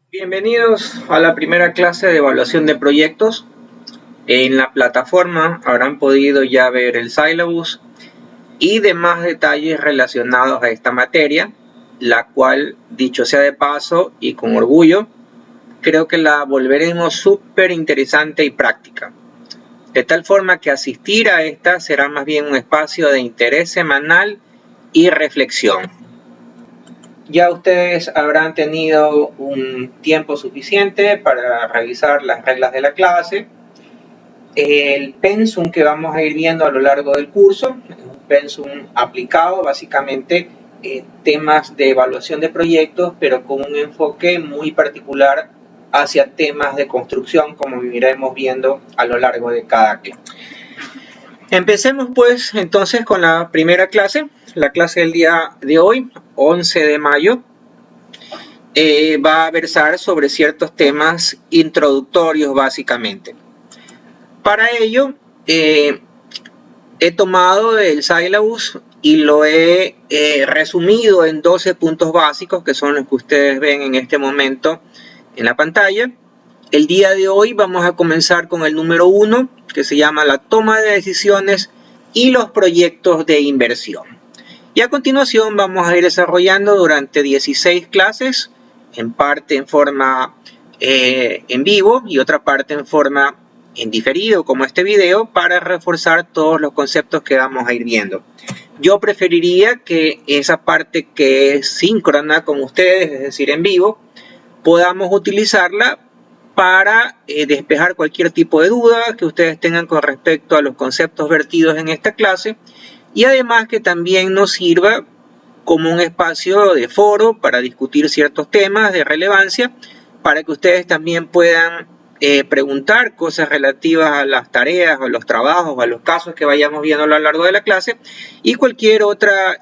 Bienvenidos a la primera clase de evaluación de proyectos. En la plataforma habrán podido ya ver el syllabus y demás detalles relacionados a esta materia, la cual, dicho sea de paso y con orgullo, creo que la volveremos súper interesante y práctica. De tal forma que asistir a esta será más bien un espacio de interés semanal y reflexión. Ya ustedes habrán tenido un tiempo suficiente para revisar las reglas de la clase. El pensum que vamos a ir viendo a lo largo del curso es un pensum aplicado, básicamente temas de evaluación de proyectos, pero con un enfoque muy particular hacia temas de construcción, como iremos viendo a lo largo de cada clase. Empecemos pues entonces con la primera clase. La clase del día de hoy, 11 de mayo, va a versar sobre ciertos temas introductorios básicamente. Para ello, he tomado el syllabus y lo he resumido en 12 puntos básicos, que son los que ustedes ven en este momento en la pantalla. El día de hoy vamos a comenzar con el número 1, que se llama la toma de decisiones y los proyectos de inversión. Y a continuación vamos a ir desarrollando durante 16 clases, en parte en forma en vivo y otra parte en forma en diferido, como este video, para reforzar todos los conceptos que vamos a ir viendo. Yo preferiría que esa parte que es síncrona con ustedes, es decir, en vivo, podamos utilizarla para despejar cualquier tipo de duda que ustedes tengan con respecto a los conceptos vertidos en esta clase, y además que también nos sirva como un espacio de foro para discutir ciertos temas de relevancia, para que ustedes también puedan preguntar cosas relativas a las tareas, a los trabajos, a los casos que vayamos viendo a lo largo de la clase, y cualquier otra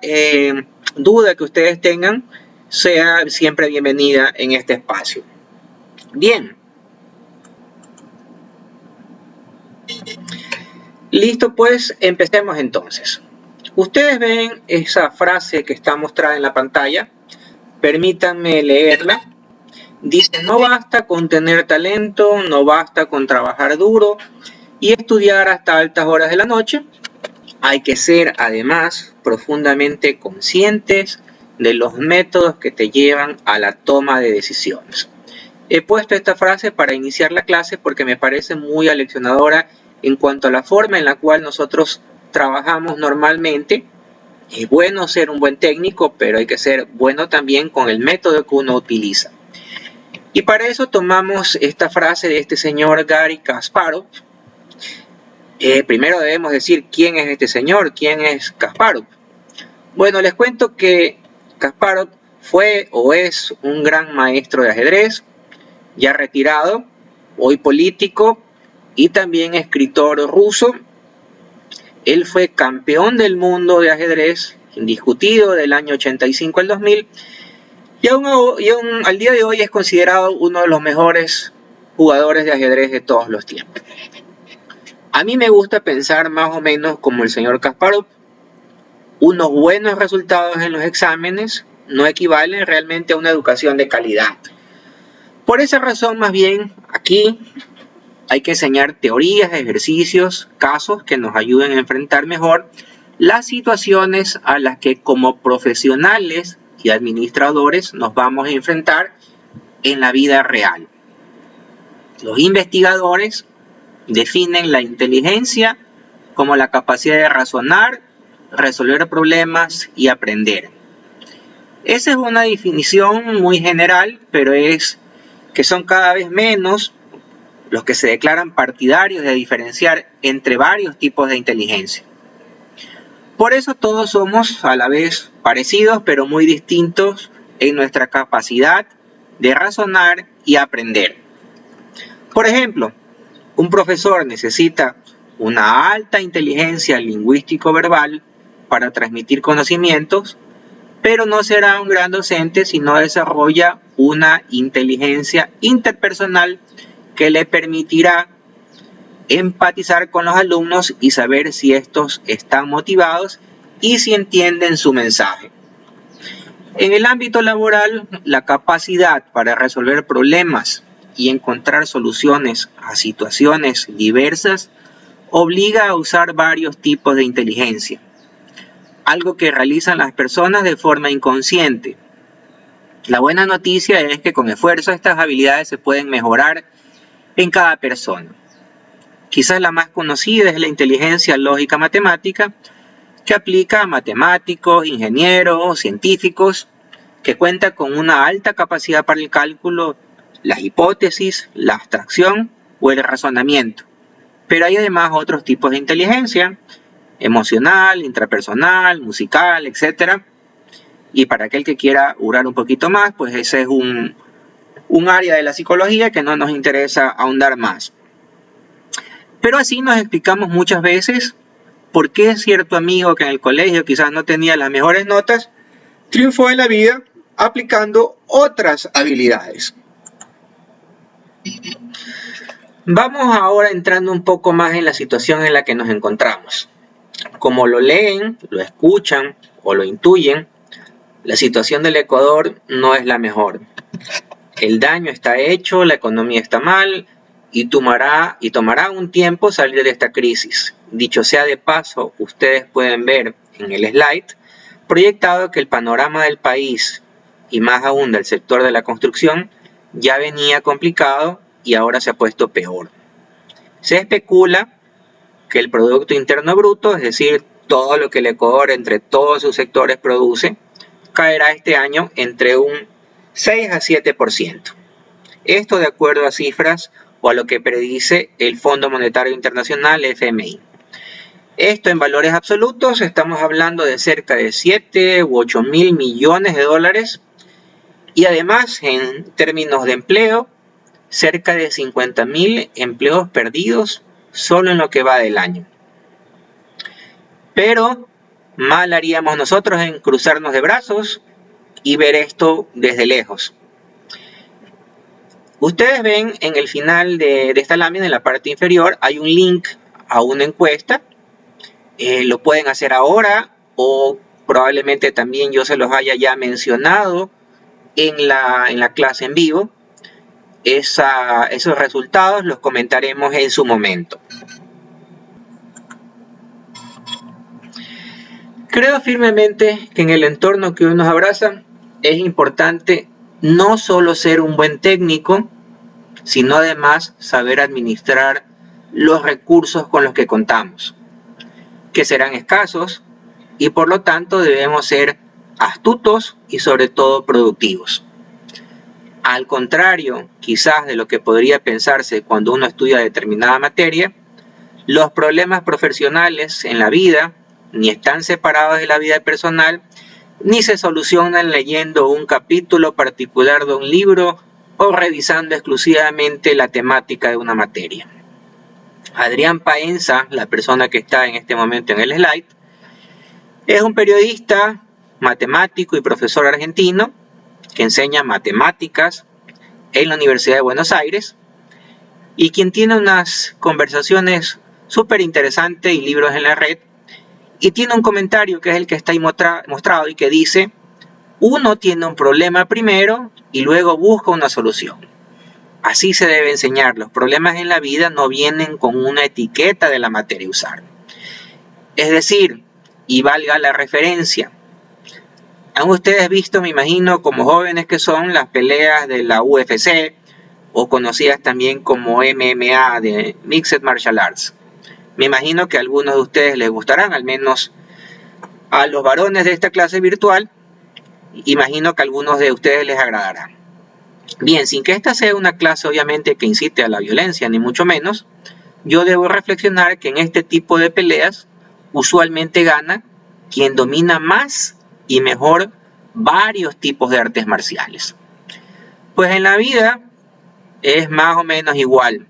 duda que ustedes tengan sea siempre bienvenida en este espacio. Bien. Listo, pues empecemos entonces. Ustedes ven esa frase que está mostrada en la pantalla. Permítanme leerla. Dice: no basta con tener talento, no basta con trabajar duro y estudiar hasta altas horas de la noche. Hay que ser, además, profundamente conscientes de los métodos que te llevan a la toma de decisiones. He puesto esta frase para iniciar la clase porque me parece muy aleccionadora en cuanto a la forma en la cual nosotros trabajamos normalmente. Es bueno ser un buen técnico, pero hay que ser bueno también con el método que uno utiliza. Y para eso tomamos esta frase de este señor Garry Kasparov. Primero debemos decir quién es este señor, quién es Kasparov. Bueno, les cuento que Kasparov fue o es un gran maestro de ajedrez, ya retirado, hoy político y también escritor ruso. Él fue campeón del mundo de ajedrez, indiscutido, del año 85 al 2000, y aún al día de hoy es considerado uno de los mejores jugadores de ajedrez de todos los tiempos. A mí me gusta pensar más o menos como el señor Kasparov. Unos buenos resultados en los exámenes no equivalen realmente a una educación de calidad. Por esa razón, más bien, aquí hay que enseñar teorías, ejercicios, casos que nos ayuden a enfrentar mejor las situaciones a las que como profesionales y administradores nos vamos a enfrentar en la vida real. Los investigadores definen la inteligencia como la capacidad de razonar, resolver problemas y aprender. Esa es una definición muy general, pero es que son cada vez menos los que se declaran partidarios de diferenciar entre varios tipos de inteligencia. Por eso todos somos a la vez parecidos, pero muy distintos en nuestra capacidad de razonar y aprender. Por ejemplo, un profesor necesita una alta inteligencia lingüístico-verbal para transmitir conocimientos, pero no será un gran docente si no desarrolla una inteligencia interpersonal que le permitirá empatizar con los alumnos y saber si estos están motivados y si entienden su mensaje. En el ámbito laboral, la capacidad para resolver problemas y encontrar soluciones a situaciones diversas obliga a usar varios tipos de inteligencia, algo que realizan las personas de forma inconsciente. La buena noticia es que con esfuerzo estas habilidades se pueden mejorar en cada persona. Quizás la más conocida es la inteligencia lógica matemática, que aplica a matemáticos, ingenieros, científicos, que cuenta con una alta capacidad para el cálculo, las hipótesis, la abstracción o el razonamiento. Pero hay además otros tipos de inteligencia, emocional, intrapersonal, musical, etc. Y para aquel que quiera hurgar un poquito más, pues ese es un área de la psicología que no nos interesa ahondar más. Pero así nos explicamos muchas veces por qué cierto amigo que en el colegio quizás no tenía las mejores notas, triunfó en la vida aplicando otras habilidades. Vamos ahora entrando un poco más en la situación en la que nos encontramos. Como lo leen, lo escuchan o lo intuyen, la situación del Ecuador no es la mejor. El daño está hecho, la economía está mal y tomará un tiempo salir de esta crisis. Dicho sea de paso, ustedes pueden ver en el slide proyectado que el panorama del país y más aún del sector de la construcción ya venía complicado y ahora se ha puesto peor. Se especula que el Producto Interno Bruto, es decir, todo lo que el Ecuador entre todos sus sectores produce, caerá este año entre un 6 a 7%. Esto de acuerdo a cifras o a lo que predice el Fondo Monetario Internacional, FMI. Esto en valores absolutos, estamos hablando de cerca de 7 u 8 mil millones de dólares y además en términos de empleo, cerca de 50.000 empleos perdidos solo en lo que va del año. Pero mal haríamos nosotros en cruzarnos de brazos y ver esto desde lejos. Ustedes ven en el final de esta lámina, en la parte inferior, hay un link a una encuesta. Lo pueden hacer ahora o probablemente también yo se los haya ya mencionado en la clase en vivo. Esos resultados los comentaremos en su momento. Creo firmemente que en el entorno que hoy nos abraza es importante no solo ser un buen técnico, sino además saber administrar los recursos con los que contamos, que serán escasos y por lo tanto debemos ser astutos y sobre todo productivos. Al contrario, quizás de lo que podría pensarse cuando uno estudia determinada materia, los problemas profesionales en la vida ni están separados de la vida personal, ni se solucionan leyendo un capítulo particular de un libro o revisando exclusivamente la temática de una materia. Adrián Paenza, la persona que está en este momento en el slide, es un periodista, matemático y profesor argentino que enseña matemáticas en la Universidad de Buenos Aires y quien tiene unas conversaciones súper interesantes y libros en la red, y tiene un comentario que es el que está ahí mostrado y que dice: uno tiene un problema primero y luego busca una solución. Así se debe enseñar. Los problemas en la vida no vienen con una etiqueta de la materia a usar. Es decir, y valga la referencia, han ustedes visto, me imagino, como jóvenes que son, las peleas de la UFC, o conocidas también como MMA, de Mixed Martial Arts. Me imagino que a algunos de ustedes les gustarán, al menos a los varones de esta clase virtual, imagino que a algunos de ustedes les agradará. Bien, sin que esta sea una clase obviamente que incite a la violencia, ni mucho menos, yo debo reflexionar que en este tipo de peleas usualmente gana quien domina más y mejor varios tipos de artes marciales. Pues en la vida es más o menos igual.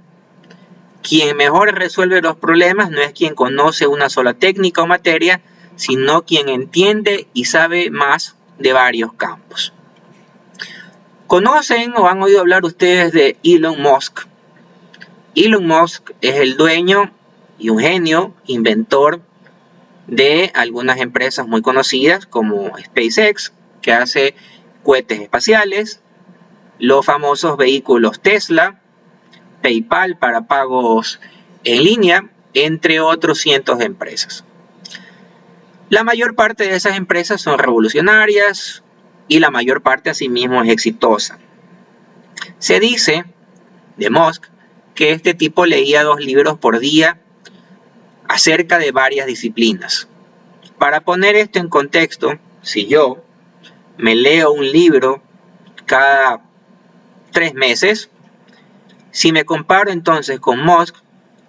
Quien mejor resuelve los problemas no es quien conoce una sola técnica o materia, sino quien entiende y sabe más de varios campos. ¿Conocen o han oído hablar ustedes de Elon Musk? Elon Musk es el dueño y un genio, inventor de algunas empresas muy conocidas como SpaceX, que hace cohetes espaciales, los famosos vehículos Tesla, PayPal para pagos en línea, entre otros cientos de empresas. La mayor parte de esas empresas son revolucionarias y la mayor parte asimismo es exitosa. Se dice de Musk que este tipo leía 2 libros por día acerca de varias disciplinas. Para poner esto en contexto, si yo me leo un libro cada 3 meses, si me comparo entonces con Musk,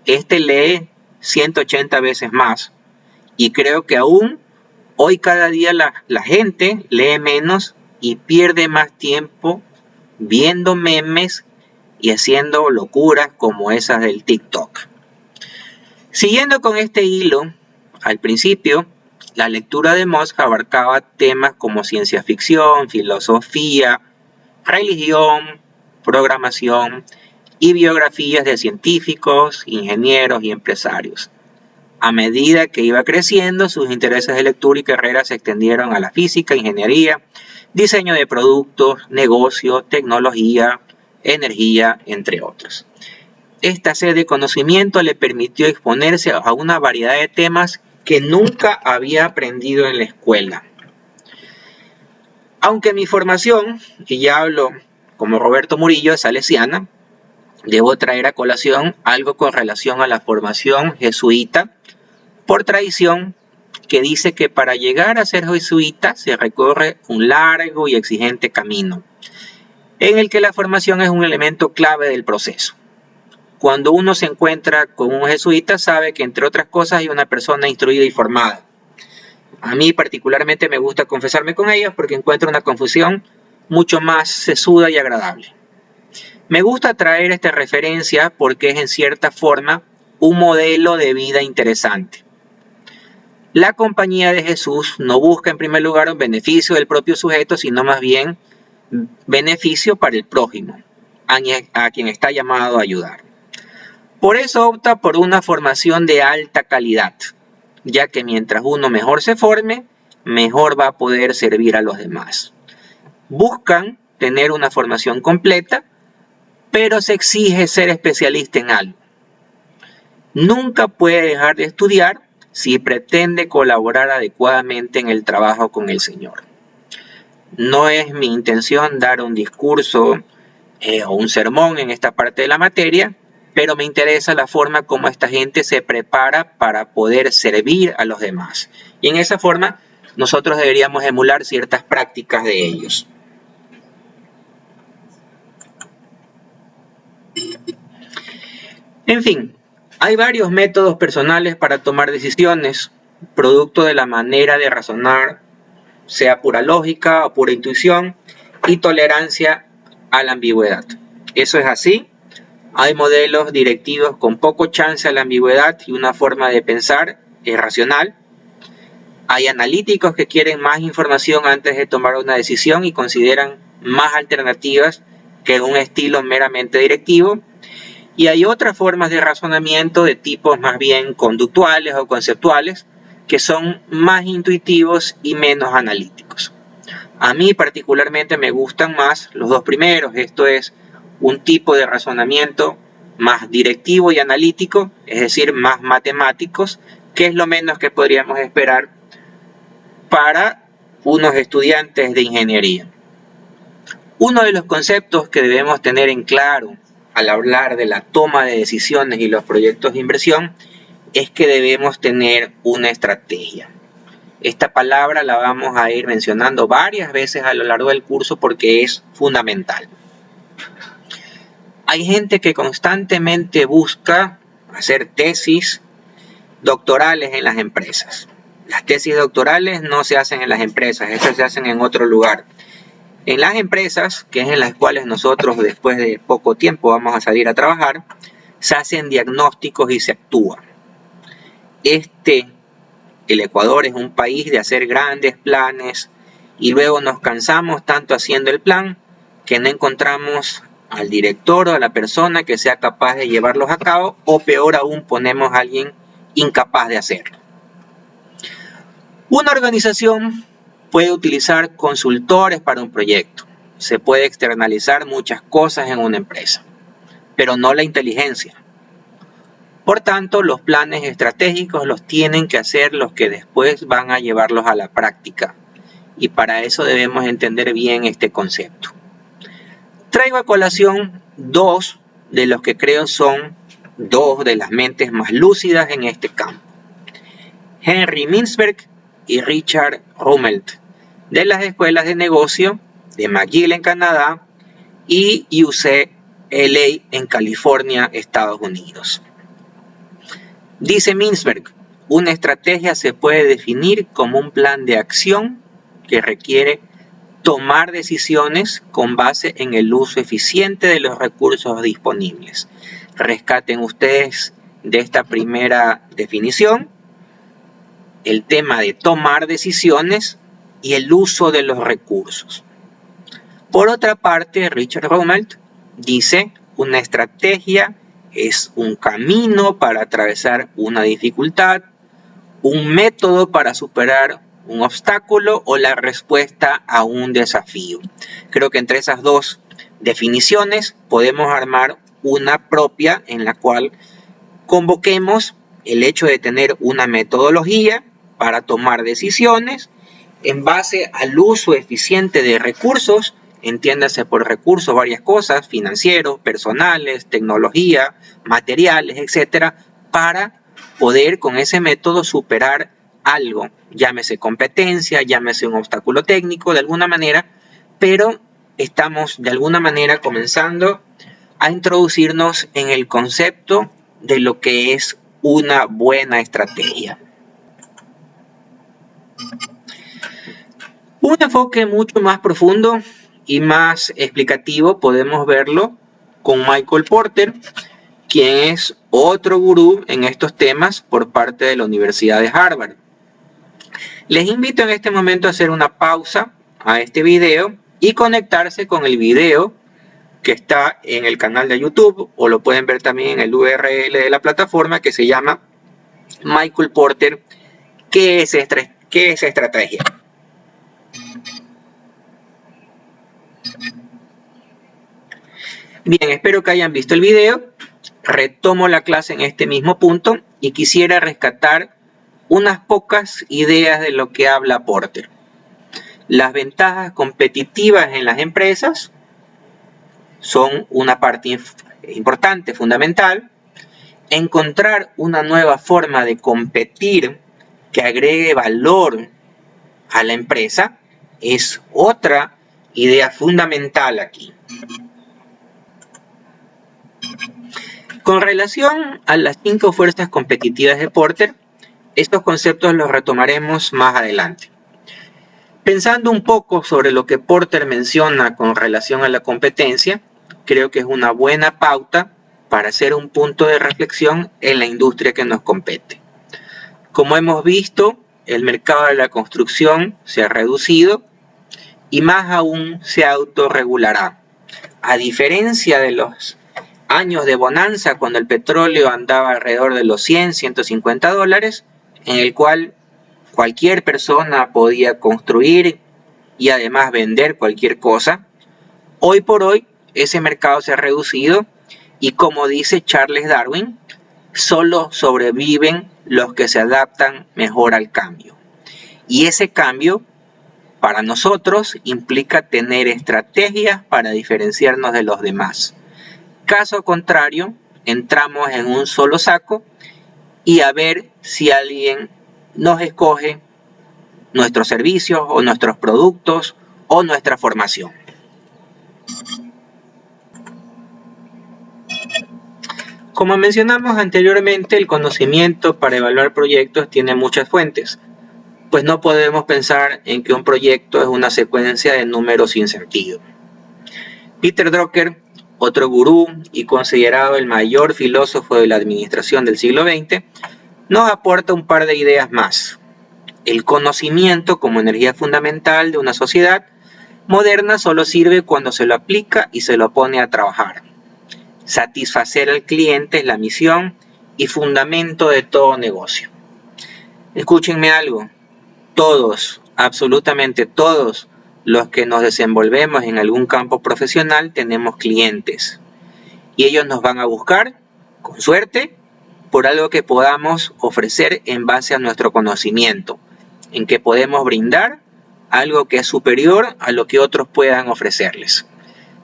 este lee 180 veces más. Y creo que aún hoy cada día la gente lee menos y pierde más tiempo viendo memes y haciendo locuras como esas del TikTok. Siguiendo con este hilo, al principio, la lectura de Musk abarcaba temas como ciencia ficción, filosofía, religión, programación y biografías de científicos, ingenieros y empresarios. A medida que iba creciendo, sus intereses de lectura y carrera se extendieron a la física, ingeniería, diseño de productos, negocio, tecnología, energía, entre otros. Esta sed de conocimiento le permitió exponerse a una variedad de temas que nunca había aprendido en la escuela. Aunque mi formación, y ya hablo como Roberto Murillo, es salesiana, debo traer a colación algo con relación a la formación jesuita, por tradición, que dice que para llegar a ser jesuita se recorre un largo y exigente camino, en el que la formación es un elemento clave del proceso. Cuando uno se encuentra con un jesuita, sabe que entre otras cosas hay una persona instruida y formada. A mí particularmente me gusta confesarme con ellos porque encuentro una confusión mucho más sesuda y agradable. Me gusta traer esta referencia porque es en cierta forma un modelo de vida interesante. La compañía de Jesús no busca en primer lugar un beneficio del propio sujeto, sino más bien beneficio para el prójimo, a quien está llamado a ayudar. Por eso opta por una formación de alta calidad, ya que mientras uno mejor se forme, mejor va a poder servir a los demás. Buscan tener una formación completa, pero se exige ser especialista en algo. Nunca puede dejar de estudiar si pretende colaborar adecuadamente en el trabajo con el Señor. No es mi intención dar un discurso o un sermón en esta parte de la materia, pero me interesa la forma como esta gente se prepara para poder servir a los demás. Y en esa forma nosotros deberíamos emular ciertas prácticas de ellos. En fin, hay varios métodos personales para tomar decisiones, producto de la manera de razonar, sea pura lógica o pura intuición, y tolerancia a la ambigüedad. Eso es así. Hay modelos directivos con poco chance a la ambigüedad y una forma de pensar racional. Hay analíticos que quieren más información antes de tomar una decisión y consideran más alternativas que un estilo meramente directivo. Y hay otras formas de razonamiento de tipos más bien conductuales o conceptuales que son más intuitivos y menos analíticos. A mí particularmente me gustan más los dos primeros, esto es un tipo de razonamiento más directivo y analítico, es decir, más matemáticos, que es lo menos que podríamos esperar para unos estudiantes de ingeniería. Uno de los conceptos que debemos tener en claro al hablar de la toma de decisiones y los proyectos de inversión es que debemos tener una estrategia. Esta palabra la vamos a ir mencionando varias veces a lo largo del curso porque es fundamental. Hay gente que constantemente busca hacer tesis doctorales en las empresas. Las tesis doctorales no se hacen en las empresas, esas se hacen en otro lugar. En las empresas, que es en las cuales nosotros después de poco tiempo vamos a salir a trabajar, se hacen diagnósticos y se actúa. El Ecuador es un país de hacer grandes planes y luego nos cansamos tanto haciendo el plan que no encontramos al director o a la persona que sea capaz de llevarlos a cabo, o peor aún, ponemos a alguien incapaz de hacerlo. Una organización puede utilizar consultores para un proyecto. Se puede externalizar muchas cosas en una empresa, pero no la inteligencia. Por tanto, los planes estratégicos los tienen que hacer los que después van a llevarlos a la práctica. Y para eso debemos entender bien este concepto. Traigo a colación dos de los que creo son dos de las mentes más lúcidas en este campo. Henry Mintzberg y Richard Rummelt, de las escuelas de negocio de McGill en Canadá y UCLA en California, Estados Unidos. Dice Mintzberg, una estrategia se puede definir como un plan de acción que requiere tomar decisiones con base en el uso eficiente de los recursos disponibles. Rescaten ustedes de esta primera definición el tema de tomar decisiones y el uso de los recursos. Por otra parte, Richard Rummelt dice, una estrategia es un camino para atravesar una dificultad, un método para superar un obstáculo o la respuesta a un desafío. Creo que entre esas dos definiciones podemos armar una propia en la cual convoquemos el hecho de tener una metodología para tomar decisiones en base al uso eficiente de recursos, entiéndase por recursos varias cosas, financieros, personales, tecnología, materiales, etcétera, para poder con ese método superar algo, llámese competencia, llámese un obstáculo técnico de alguna manera, pero estamos de alguna manera comenzando a introducirnos en el concepto de lo que es una buena estrategia. Un enfoque mucho más profundo y más explicativo podemos verlo con Michael Porter, quien es otro gurú en estos temas por parte de la Universidad de Harvard. Les invito en este momento a hacer una pausa a este video y conectarse con el video que está en el canal de YouTube, o lo pueden ver también en el URL de la plataforma, que se llama Michael Porter, ¿qué es estrategia? Bien, espero que hayan visto el video. Retomo la clase en este mismo punto y quisiera rescatar unas pocas ideas de lo que habla Porter. Las ventajas competitivas en las empresas son una parte importante, fundamental. Encontrar una nueva forma de competir que agregue valor a la empresa es otra idea fundamental aquí. Con relación a las 5 fuerzas competitivas de Porter, estos conceptos los retomaremos más adelante. Pensando un poco sobre lo que Porter menciona con relación a la competencia, creo que es una buena pauta para hacer un punto de reflexión en la industria que nos compete. Como hemos visto, el mercado de la construcción se ha reducido y más aún se autorregulará. A diferencia de los años de bonanza cuando el petróleo andaba alrededor de los 100, 150 dólares, en el cual cualquier persona podía construir y además vender cualquier cosa, hoy por hoy ese mercado se ha reducido y, como dice Charles Darwin, solo sobreviven los que se adaptan mejor al cambio. Y ese cambio para nosotros implica tener estrategias para diferenciarnos de los demás. Caso contrario, entramos en un solo saco y a ver si alguien nos escoge nuestros servicios o nuestros productos o nuestra formación. Como mencionamos anteriormente, el conocimiento para evaluar proyectos tiene muchas fuentes, pues no podemos pensar en que un proyecto es una secuencia de números sin sentido. Peter Drucker, otro gurú y considerado el mayor filósofo de la administración del siglo XX, nos aporta un par de ideas más. El conocimiento como energía fundamental de una sociedad moderna solo sirve cuando se lo aplica y se lo pone a trabajar. Satisfacer al cliente es la misión y fundamento de todo negocio. Escúchenme algo, todos absolutamente todos los que nos desenvolvemos en algún campo profesional tenemos clientes. Y ellos nos van a buscar, con suerte, por algo que podamos ofrecer en base a nuestro conocimiento, en que podemos brindar algo que es superior a lo que otros puedan ofrecerles.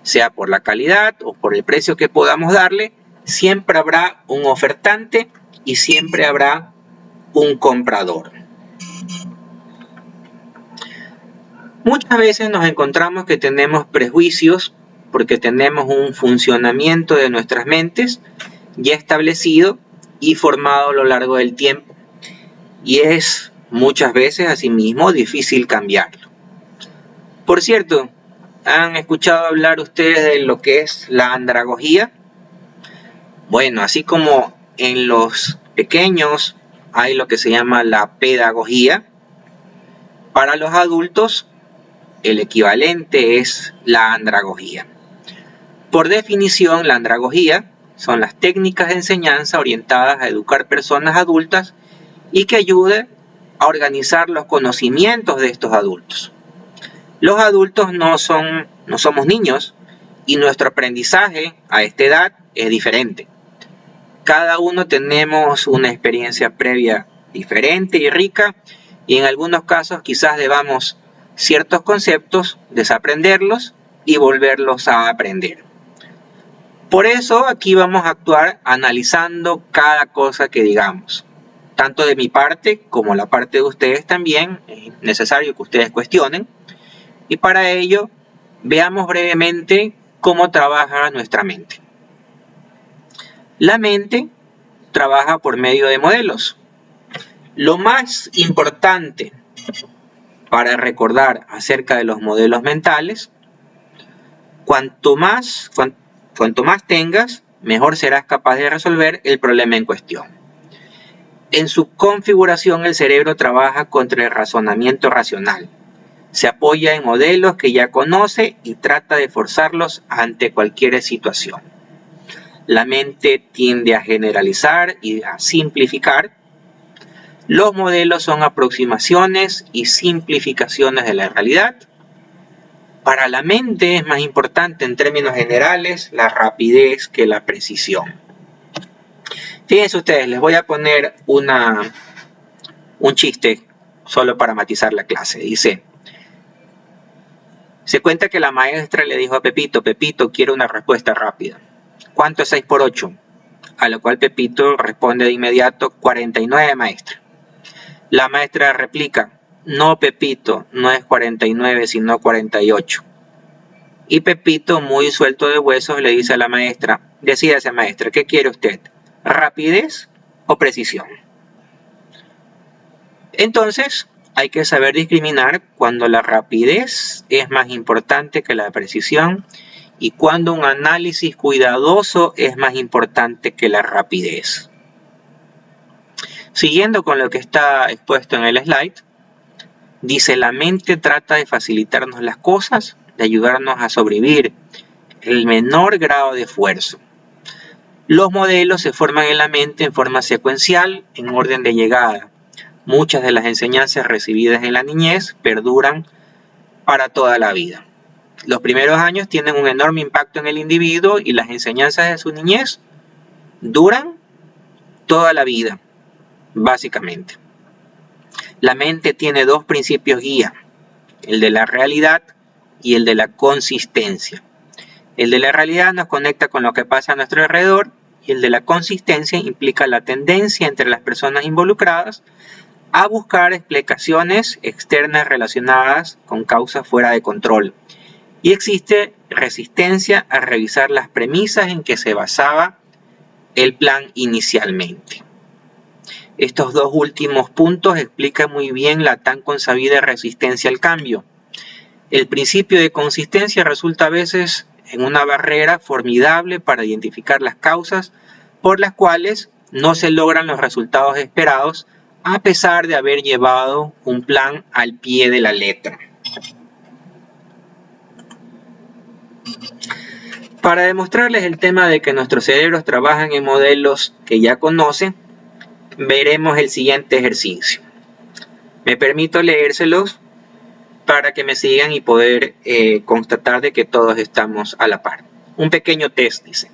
Sea por la calidad o por el precio que podamos darle, siempre habrá un ofertante y siempre habrá un comprador. Muchas veces nos encontramos que tenemos prejuicios porque tenemos un funcionamiento de nuestras mentes ya establecido y formado a lo largo del tiempo, y es muchas veces asimismo difícil cambiarlo. Por cierto, ¿han escuchado hablar ustedes de lo que es la andragogía? Bueno, así como en los pequeños hay lo que se llama la pedagogía, para los adultos el equivalente es la andragogía. Por definición, la andragogía son las técnicas de enseñanza orientadas a educar personas adultas y que ayuden a organizar los conocimientos de estos adultos. Los adultos no somos niños y nuestro aprendizaje a esta edad es diferente. Cada uno tenemos una experiencia previa diferente y rica, y en algunos casos quizás debamos ciertos conceptos desaprenderlos y volverlos a aprender. Por eso aquí vamos a actuar analizando cada cosa que digamos. Tanto de mi parte como la parte de ustedes también es necesario que ustedes cuestionen, y para ello veamos brevemente cómo trabaja nuestra mente. La mente trabaja por medio de modelos. Lo más importante para recordar acerca de los modelos mentales, cuanto más tengas, mejor serás capaz de resolver el problema en cuestión. En su configuración, el cerebro trabaja contra el razonamiento racional. Se apoya en modelos que ya conoce y trata de forzarlos ante cualquier situación. La mente tiende a generalizar y a simplificar. Los modelos son aproximaciones y simplificaciones de la realidad. Para la mente es más importante en términos generales la rapidez que la precisión. Fíjense ustedes, les voy a poner un chiste solo para matizar la clase. Dice, se cuenta que la maestra le dijo a Pepito, Pepito, quiero una respuesta rápida. ¿Cuánto es 6 por 8? A lo cual Pepito responde de inmediato, 49, maestra. La maestra replica, no, Pepito, no es 49 sino 48. Y Pepito, muy suelto de huesos, le dice a la maestra, decídase, maestra, ¿qué quiere usted? ¿Rapidez o precisión? Entonces, hay que saber discriminar cuando la rapidez es más importante que la precisión y cuando un análisis cuidadoso es más importante que la rapidez. Siguiendo con lo que está expuesto en el slide, dice, la mente trata de facilitarnos las cosas, de ayudarnos a sobrevivir el menor grado de esfuerzo. Los modelos se forman en la mente en forma secuencial, en orden de llegada. Muchas de las enseñanzas recibidas en la niñez perduran para toda la vida. Los primeros años tienen un enorme impacto en el individuo y las enseñanzas de su niñez duran toda la vida, básicamente. La mente tiene dos principios guía, el de la realidad y el de la consistencia. El de la realidad nos conecta con lo que pasa a nuestro alrededor y el de la consistencia implica la tendencia entre las personas involucradas a buscar explicaciones externas relacionadas con causas fuera de control. Y existe resistencia a revisar las premisas en que se basaba el plan inicialmente. Estos dos últimos puntos explican muy bien la tan consabida resistencia al cambio. El principio de consistencia resulta a veces en una barrera formidable para identificar las causas por las cuales no se logran los resultados esperados a pesar de haber llevado un plan al pie de la letra. Para demostrarles el tema de que nuestros cerebros trabajan en modelos que ya conocen, veremos el siguiente ejercicio. Me permito leérselos para que me sigan y poder constatar de que todos estamos a la par. Un pequeño test dice: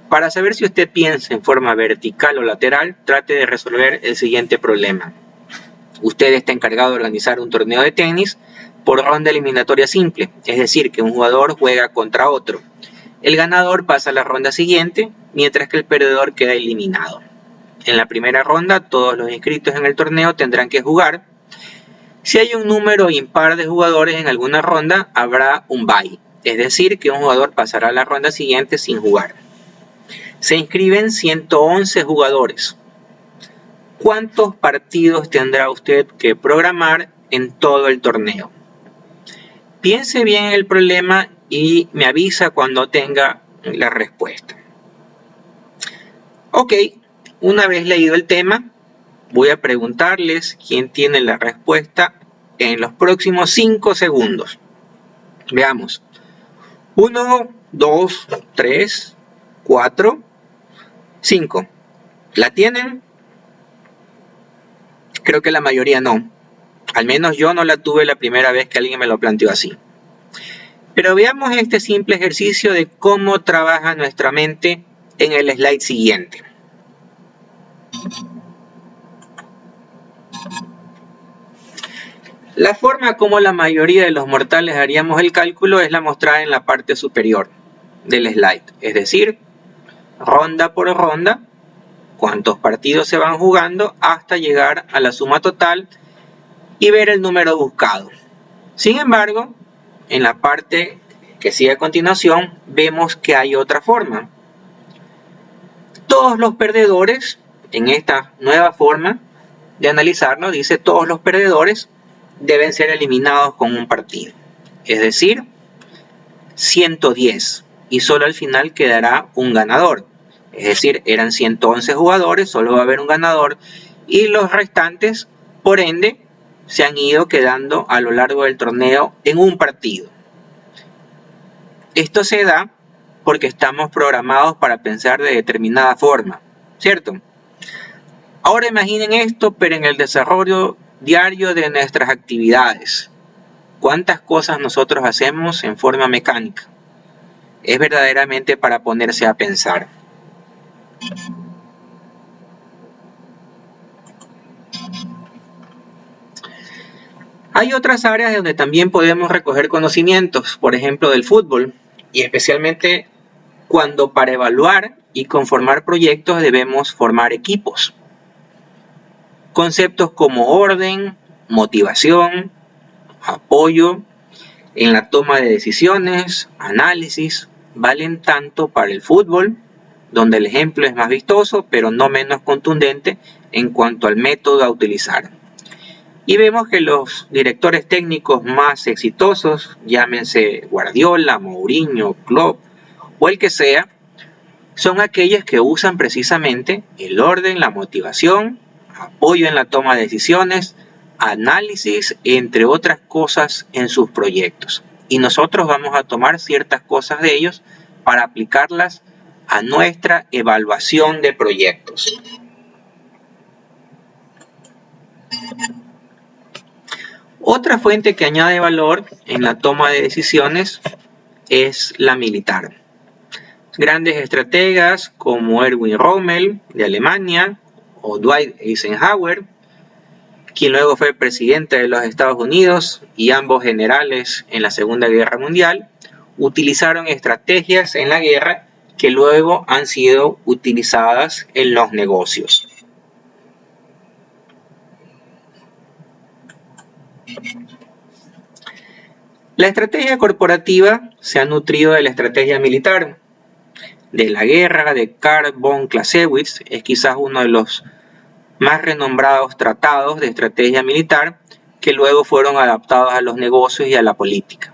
para saber si usted piensa en forma vertical o lateral, trate de resolver el siguiente problema. Usted está encargado de organizar un torneo de tenis por ronda eliminatoria simple, es decir, que un jugador juega contra otro. El ganador pasa a la ronda siguiente, mientras que el perdedor queda eliminado. En la primera ronda, todos los inscritos en el torneo tendrán que jugar. Si hay un número impar de jugadores en alguna ronda, habrá un bye, es decir, que un jugador pasará a la ronda siguiente sin jugar. Se inscriben 111 jugadores. ¿Cuántos partidos tendrá usted que programar en todo el torneo? Piense bien en el problema y me avisa cuando tenga la respuesta. Ok, una vez leído el tema, voy a preguntarles quién tiene la respuesta en los próximos 5 segundos. Veamos. 1, 2, 3, 4, 5. ¿La tienen? Creo que la mayoría no. Al menos yo no la tuve la primera vez que alguien me lo planteó así. Pero veamos este simple ejercicio de cómo trabaja nuestra mente en el slide siguiente. La forma como la mayoría de los mortales haríamos el cálculo es la mostrada en la parte superior del slide. Es decir, ronda por ronda, cuántos partidos se van jugando hasta llegar a la suma total y ver el número buscado. Sin embargo, en la parte que sigue a continuación, vemos que hay otra forma. Todos los perdedores, en esta nueva forma de analizarlo, dice todos los perdedores deben ser eliminados con un partido. Es decir, 110 y solo al final quedará un ganador. Es decir, eran 111 jugadores, solo va a haber un ganador y los restantes, por ende, se han ido quedando a lo largo del torneo en un partido. Esto se da porque estamos programados para pensar de determinada forma, ¿cierto? Ahora imaginen esto, pero en el desarrollo diario de nuestras actividades. ¿Cuántas cosas nosotros hacemos en forma mecánica? Es verdaderamente para ponerse a pensar. Hay otras áreas donde también podemos recoger conocimientos, por ejemplo del fútbol, y especialmente cuando para evaluar y conformar proyectos debemos formar equipos. Conceptos como orden, motivación, apoyo en la toma de decisiones, análisis, valen tanto para el fútbol, donde el ejemplo es más vistoso, pero no menos contundente en cuanto al método a utilizar. Y vemos que los directores técnicos más exitosos, llámense Guardiola, Mourinho, Klopp o el que sea, son aquellos que usan precisamente el orden, la motivación, apoyo en la toma de decisiones, análisis, entre otras cosas en sus proyectos. Y nosotros vamos a tomar ciertas cosas de ellos para aplicarlas a nuestra evaluación de proyectos. Otra fuente que añade valor en la toma de decisiones es la militar. Grandes estrategas como Erwin Rommel de Alemania o Dwight Eisenhower, quien luego fue presidente de los Estados Unidos y ambos generales en la Segunda Guerra Mundial, utilizaron estrategias en la guerra que luego han sido utilizadas en los negocios. La estrategia corporativa se ha nutrido de la estrategia militar. De la guerra de Karl von Clausewitz es quizás uno de los más renombrados tratados de estrategia militar que luego fueron adaptados a los negocios y a la política.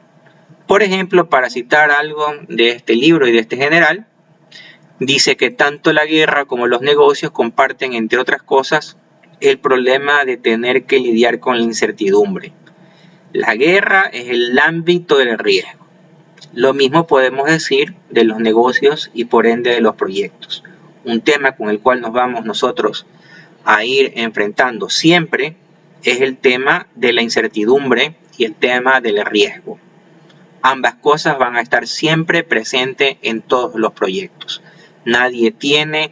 Por ejemplo, para citar algo de este libro y de este general, dice que tanto la guerra como los negocios comparten, entre otras cosas, el problema de tener que lidiar con la incertidumbre. La guerra es el ámbito del riesgo. Lo mismo podemos decir de los negocios y por ende de los proyectos. Un tema con el cual nos vamos nosotros a ir enfrentando siempre es el tema de la incertidumbre y el tema del riesgo. Ambas cosas van a estar siempre presentes en todos los proyectos. Nadie tiene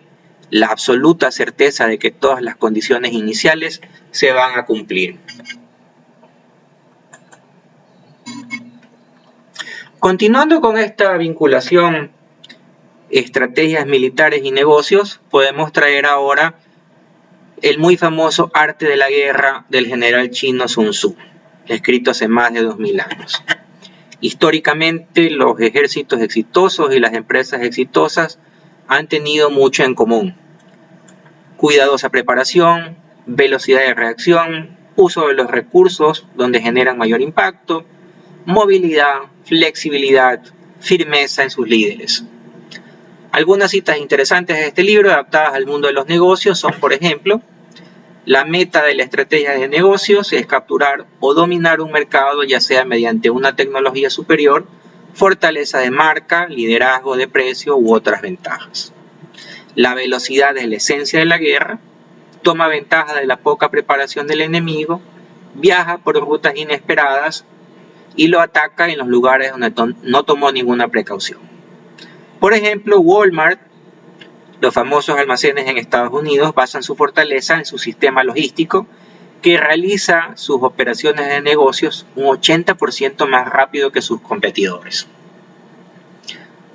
la absoluta certeza de que todas las condiciones iniciales se van a cumplir. Continuando con esta vinculación, estrategias militares y negocios, podemos traer ahora el muy famoso Arte de la Guerra del general chino Sun Tzu, escrito hace más de 2000 años. Históricamente, los ejércitos exitosos y las empresas exitosas han tenido mucho en común: cuidadosa preparación, velocidad de reacción, uso de los recursos donde generan mayor impacto, movilidad, flexibilidad, firmeza en sus líderes. Algunas citas interesantes de este libro adaptadas al mundo de los negocios son, por ejemplo, la meta de la estrategia de negocios es capturar o dominar un mercado, ya sea mediante una tecnología superior, fortaleza de marca, liderazgo de precio u otras ventajas. La velocidad es la esencia de la guerra, toma ventaja de la poca preparación del enemigo, viaja por rutas inesperadas y lo ataca en los lugares donde no tomó ninguna precaución. Por ejemplo, Walmart, los famosos almacenes en Estados Unidos, basan su fortaleza en su sistema logístico, que realiza sus operaciones de negocios un 80% más rápido que sus competidores.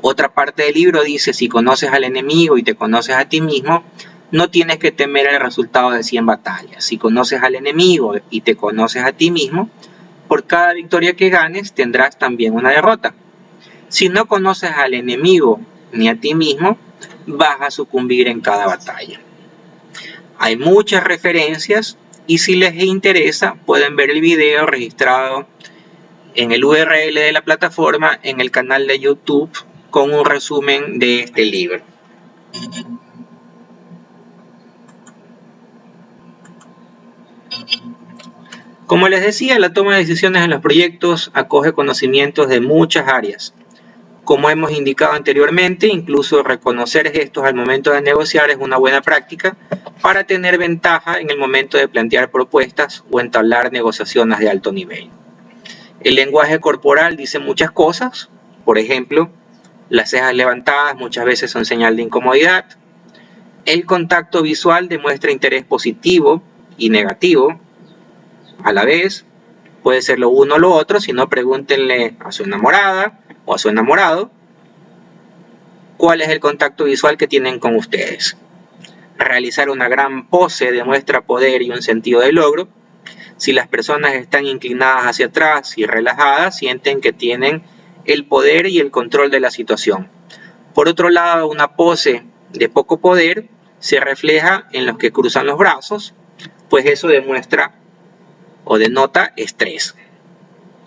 Otra parte del libro dice: si conoces al enemigo y te conoces a ti mismo, no tienes que temer el resultado de 100 batallas. Si conoces al enemigo y te conoces a ti mismo, por cada victoria que ganes tendrás también una derrota. Si no conoces al enemigo ni a ti mismo, vas a sucumbir en cada batalla. Hay muchas referencias y si les interesa pueden ver el video registrado en el URL de la plataforma en el canal de YouTube con un resumen de este libro. Como les decía, la toma de decisiones en los proyectos acoge conocimientos de muchas áreas. Como hemos indicado anteriormente, incluso reconocer gestos al momento de negociar es una buena práctica para tener ventaja en el momento de plantear propuestas o entablar negociaciones de alto nivel. El lenguaje corporal dice muchas cosas. Por ejemplo, las cejas levantadas muchas veces son señal de incomodidad. El contacto visual demuestra interés positivo y negativo a la vez. Puede ser lo uno o lo otro, si no, pregúntenle a su enamorada o a su enamorado cuál es el contacto visual que tienen con ustedes. Realizar una gran pose demuestra poder y un sentido de logro. Si las personas están inclinadas hacia atrás y relajadas, sienten que tienen el poder y el control de la situación. Por otro lado, una pose de poco poder se refleja en los que cruzan los brazos, pues eso demuestra o denota estrés.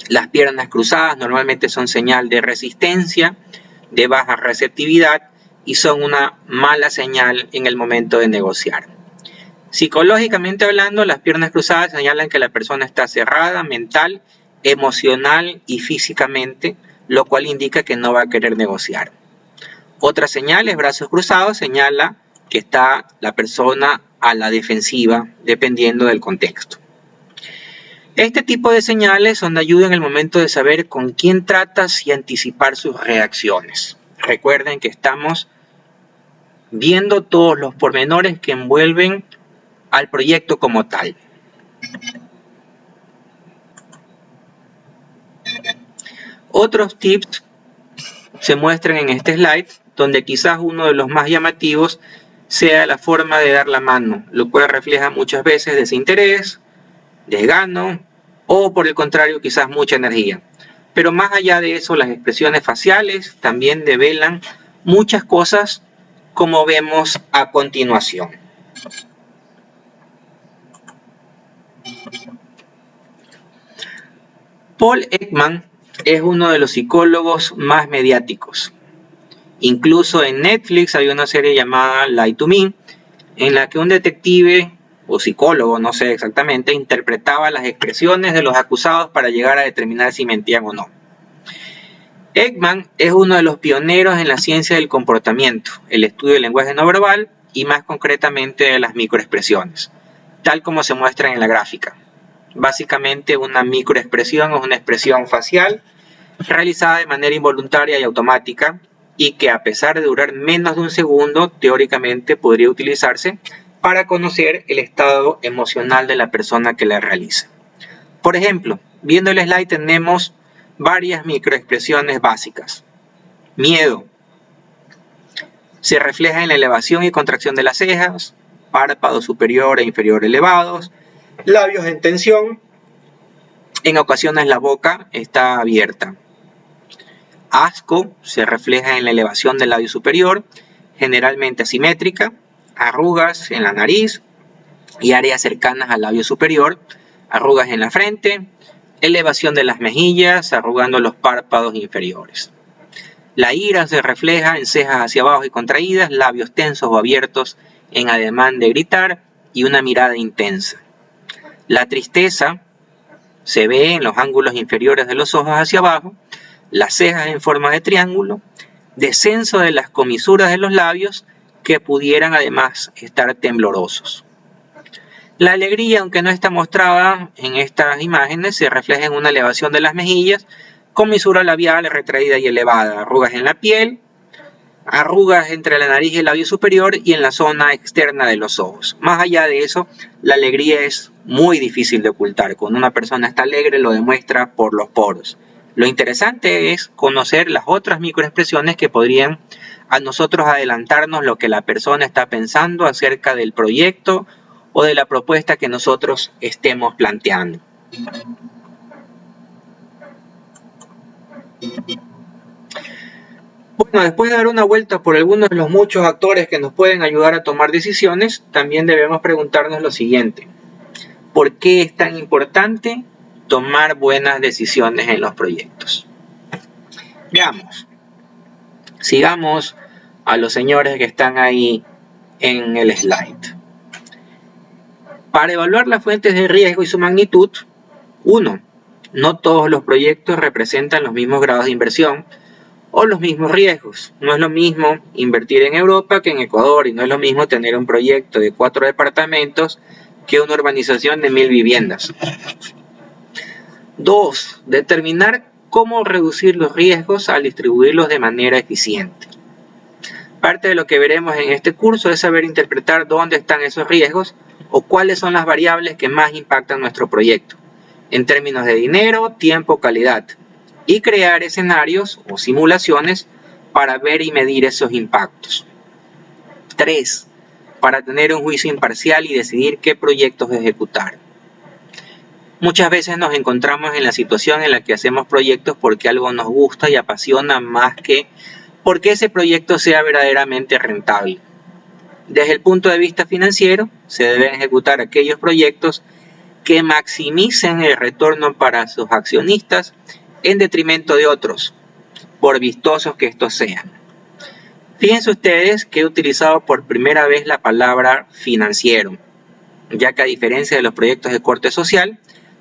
Las piernas cruzadas normalmente son señal de resistencia, de baja receptividad y son una mala señal en el momento de negociar. Psicológicamente hablando, las piernas cruzadas señalan que la persona está cerrada mental, emocional y físicamente, lo cual indica que no va a querer negociar. Otra señal es brazos cruzados, señala que está la persona a la defensiva, dependiendo del contexto. Este tipo de señales son de ayuda en el momento de saber con quién tratas y anticipar sus reacciones. Recuerden que estamos viendo todos los pormenores que envuelven al proyecto como tal. Otros tips se muestran en este slide, donde quizás uno de los más llamativos sea la forma de dar la mano, lo cual refleja muchas veces desinterés, desgano o por el contrario quizás mucha energía. Pero más allá de eso, las expresiones faciales también develan muchas cosas, como vemos a continuación. Paul Ekman es uno de los psicólogos más mediáticos. Incluso en Netflix hay una serie llamada Lie to Me, en la que un detective o psicólogo, no sé exactamente, interpretaba las expresiones de los acusados para llegar a determinar si mentían o no. Ekman es uno de los pioneros en la ciencia del comportamiento, el estudio del lenguaje no verbal y más concretamente de las microexpresiones, tal como se muestra en la gráfica. Básicamente una microexpresión es una expresión facial realizada de manera involuntaria y automática y que a pesar de durar menos de un segundo, teóricamente podría utilizarse para conocer el estado emocional de la persona que la realiza. Por ejemplo, viendo el slide tenemos varias microexpresiones básicas. Miedo. Se refleja en la elevación y contracción de las cejas, párpados superior e inferior elevados, labios en tensión, en ocasiones la boca está abierta. Asco se refleja en la elevación del labio superior, generalmente asimétrica, arrugas en la nariz y áreas cercanas al labio superior, arrugas en la frente, elevación de las mejillas, arrugando los párpados inferiores. La ira se refleja en cejas hacia abajo y contraídas, labios tensos o abiertos en ademán de gritar y una mirada intensa. La tristeza se ve en los ángulos inferiores de los ojos hacia abajo, las cejas en forma de triángulo, descenso de las comisuras de los labios que pudieran además estar temblorosos. La alegría, aunque no está mostrada en estas imágenes, se refleja en una elevación de las mejillas, comisura labial retraída y elevada, arrugas en la piel, arrugas entre la nariz y el labio superior y en la zona externa de los ojos. Más allá de eso, la alegría es muy difícil de ocultar. Cuando una persona está alegre lo demuestra por los poros. Lo interesante es conocer las otras microexpresiones que podrían a nosotros adelantarnos lo que la persona está pensando acerca del proyecto o de la propuesta que nosotros estemos planteando. Bueno, después de dar una vuelta por algunos de los muchos actores que nos pueden ayudar a tomar decisiones, también debemos preguntarnos lo siguiente: ¿por qué es tan importante tomar buenas decisiones en los proyectos? Veamos. Sigamos a los señores que están ahí en el slide. Para evaluar las fuentes de riesgo y su magnitud, 1. No todos los proyectos representan los mismos grados de inversión o los mismos riesgos. No es lo mismo invertir en Europa que en Ecuador, y no es lo mismo tener un proyecto de 4 departamentos que una urbanización de 1000 viviendas. 2. Determinar cómo reducir los riesgos al distribuirlos de manera eficiente. Parte de lo que veremos en este curso es saber interpretar dónde están esos riesgos o cuáles son las variables que más impactan nuestro proyecto, en términos de dinero, tiempo, calidad, y crear escenarios o simulaciones para ver y medir esos impactos. 3. Para tener un juicio imparcial y decidir qué proyectos ejecutar. Muchas veces nos encontramos en la situación en la que hacemos proyectos porque algo nos gusta y apasiona más que porque ese proyecto sea verdaderamente rentable. Desde el punto de vista financiero, se deben ejecutar aquellos proyectos que maximicen el retorno para sus accionistas en detrimento de otros, por vistosos que estos sean. Fíjense ustedes que he utilizado por primera vez la palabra financiero, ya que a diferencia de los proyectos de corte social,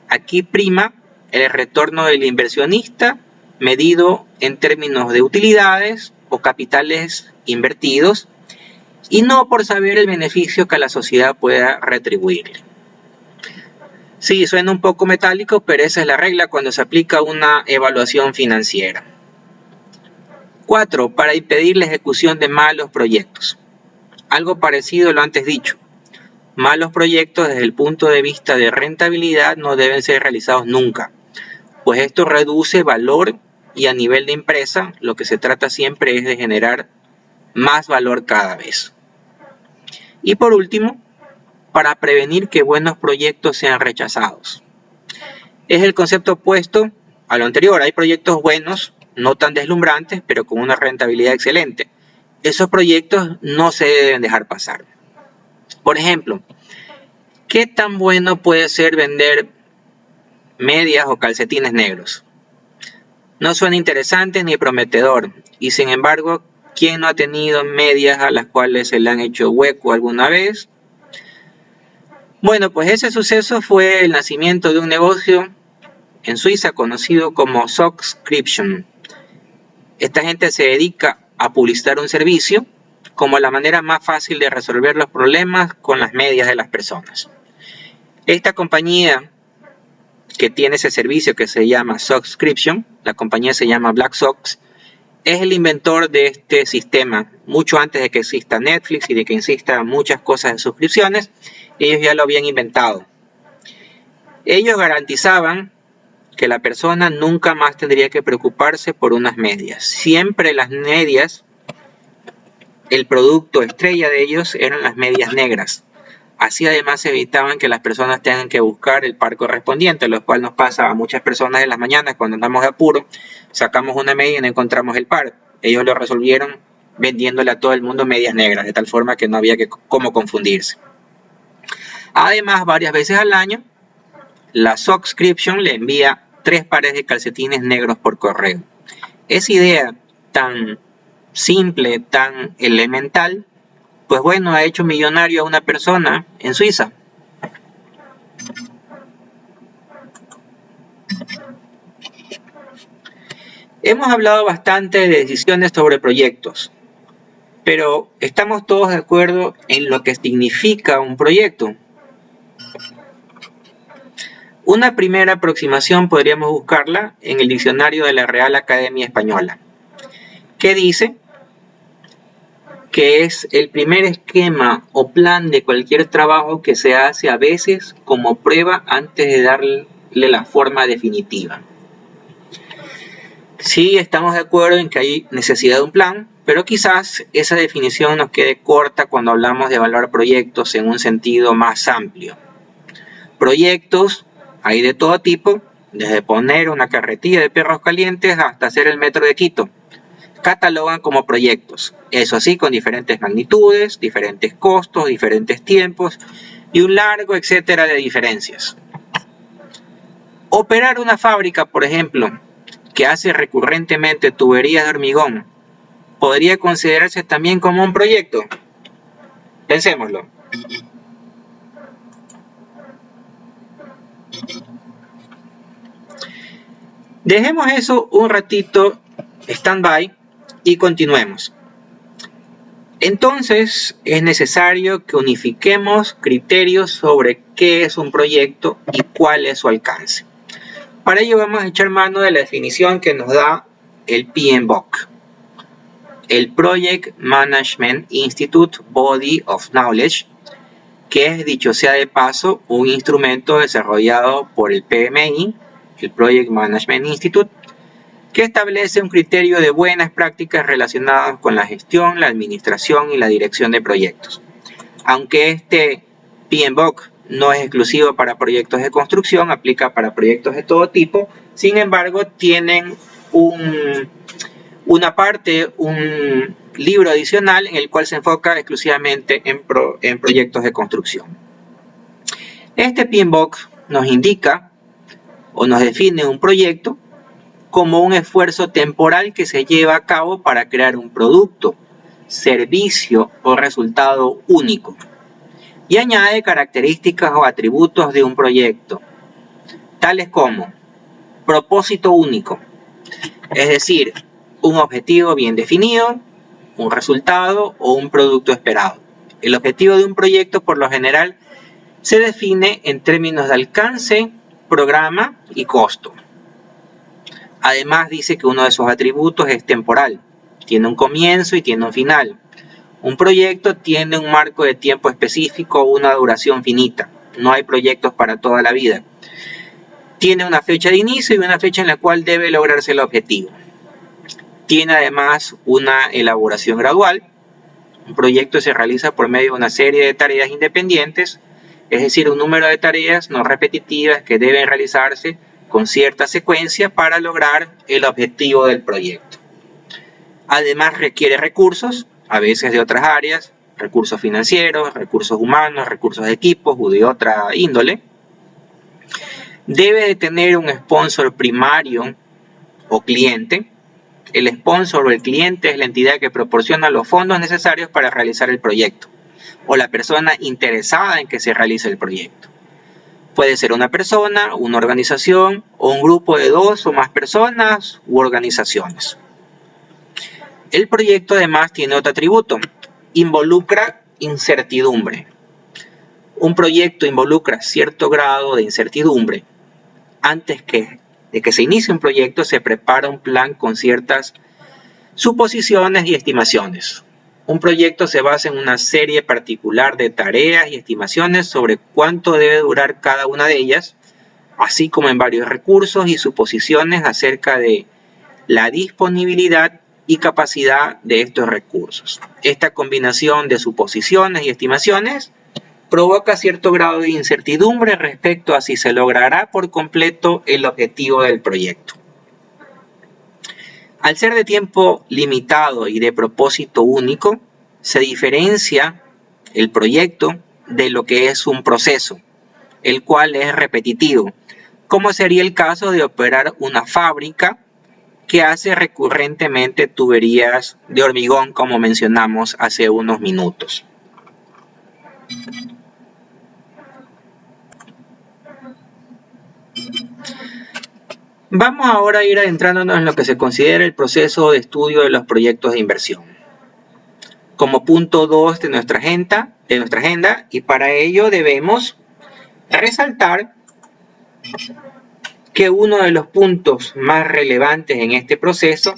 aquí prima el retorno del inversionista medido en términos de utilidades o capitales invertidos y no por saber el beneficio que a la sociedad pueda retribuirle. Sí, suena un poco metálico, pero esa es la regla cuando se aplica una evaluación financiera. 4. Para impedir la ejecución de malos proyectos. Algo parecido a lo antes dicho. Malos proyectos desde el punto de vista de rentabilidad no deben ser realizados nunca, pues esto reduce valor y a nivel de empresa lo que se trata siempre es de generar más valor cada vez. Y por último, para prevenir que buenos proyectos sean rechazados. Es el concepto opuesto a lo anterior. Hay proyectos buenos, no tan deslumbrantes, pero con una rentabilidad excelente. Esos proyectos no se deben dejar pasar. Por ejemplo, ¿qué tan bueno puede ser vender medias o calcetines negros? No suena interesante ni prometedor, y sin embargo, ¿quién no ha tenido medias a las cuales se le han hecho hueco alguna vez? Bueno, pues ese suceso fue el nacimiento de un negocio en Suiza conocido como Sockscription. Esta gente se dedica a publicitar un servicio como la manera más fácil de resolver los problemas con las medias de las personas. Esta compañía que tiene ese servicio que se llama Subscription, la compañía se llama BlackSox, es el inventor de este sistema. Mucho antes de que exista Netflix y de que existan muchas cosas de suscripciones, ellos ya lo habían inventado. Ellos garantizaban que la persona nunca más tendría que preocuparse por unas medias. Siempre las medias, el producto estrella de ellos eran las medias negras. Así además evitaban que las personas tengan que buscar el par correspondiente, lo cual nos pasa a muchas personas en las mañanas cuando andamos de apuro, sacamos una media y no encontramos el par. Ellos lo resolvieron vendiéndole a todo el mundo medias negras, de tal forma que no había cómo confundirse. Además, varias veces al año, la Subscription le envía 3 pares de calcetines negros por correo. Esa idea tan simple, tan elemental, pues bueno, ha hecho millonario a una persona en Suiza. Hemos hablado bastante de decisiones sobre proyectos, pero ¿estamos todos de acuerdo en lo que significa un proyecto? Una primera aproximación podríamos buscarla en el diccionario de la Real Academia Española, que dice que es el primer esquema o plan de cualquier trabajo que se hace a veces como prueba antes de darle la forma definitiva. Sí, estamos de acuerdo en que hay necesidad de un plan, pero quizás esa definición nos quede corta cuando hablamos de evaluar proyectos en un sentido más amplio. Proyectos hay de todo tipo, desde poner una carretilla de perros calientes hasta hacer el metro de Quito. Catalogan como proyectos, eso sí, con diferentes magnitudes, diferentes costos, diferentes tiempos y un largo etcétera de diferencias. Operar una fábrica, por ejemplo, que hace recurrentemente tuberías de hormigón, ¿podría considerarse también como un proyecto? Pensémoslo. Dejemos eso un ratito stand-by y continuemos. Entonces es necesario que unifiquemos criterios sobre qué es un proyecto y cuál es su alcance. Para ello vamos a echar mano de la definición que nos da el PMBOK, el Project Management Institute Body of Knowledge, que es, dicho sea de paso, un instrumento desarrollado por el PMI, el Project Management Institute, que establece un criterio de buenas prácticas relacionadas con la gestión, la administración y la dirección de proyectos. Aunque este PMBOK no es exclusivo para proyectos de construcción, aplica para proyectos de todo tipo, sin embargo tienen un libro adicional en el cual se enfoca exclusivamente en proyectos de construcción. Este PMBOK nos indica o nos define un proyecto como un esfuerzo temporal que se lleva a cabo para crear un producto, servicio o resultado único, y añade características o atributos de un proyecto, tales como propósito único, es decir, un objetivo bien definido, un resultado o un producto esperado. El objetivo de un proyecto por lo general se define en términos de alcance, programa y costo. Además dice que uno de sus atributos es temporal, tiene un comienzo y tiene un final. Un proyecto tiene un marco de tiempo específico o una duración finita, no hay proyectos para toda la vida. Tiene una fecha de inicio y una fecha en la cual debe lograrse el objetivo. Tiene además una elaboración gradual. Un proyecto se realiza por medio de una serie de tareas independientes, es decir, un número de tareas no repetitivas que deben realizarse con cierta secuencia para lograr el objetivo del proyecto. Además requiere recursos, a veces de otras áreas, recursos financieros, recursos humanos, recursos de equipos o de otra índole. Debe de tener un sponsor primario o cliente. El sponsor o el cliente es la entidad que proporciona los fondos necesarios para realizar el proyecto, o la persona interesada en que se realice el proyecto. Puede ser una persona, una organización o un grupo de 2 o más personas u organizaciones. El proyecto además tiene otro atributo, involucra incertidumbre. Un proyecto involucra cierto grado de incertidumbre. antes de que se inicie un proyecto, se prepara un plan con ciertas suposiciones y estimaciones. Un proyecto se basa en una serie particular de tareas y estimaciones sobre cuánto debe durar cada una de ellas, así como en varios recursos y suposiciones acerca de la disponibilidad y capacidad de estos recursos. Esta combinación de suposiciones y estimaciones provoca cierto grado de incertidumbre respecto a si se logrará por completo el objetivo del proyecto. Al ser de tiempo limitado y de propósito único, se diferencia el proyecto de lo que es un proceso, el cual es repetitivo, como sería el caso de operar una fábrica que hace recurrentemente tuberías de hormigón, como mencionamos hace unos minutos. Vamos ahora a ir adentrándonos en lo que se considera el proceso de estudio de los proyectos de inversión, como punto 2 de nuestra agenda, y para ello debemos resaltar que uno de los puntos más relevantes en este proceso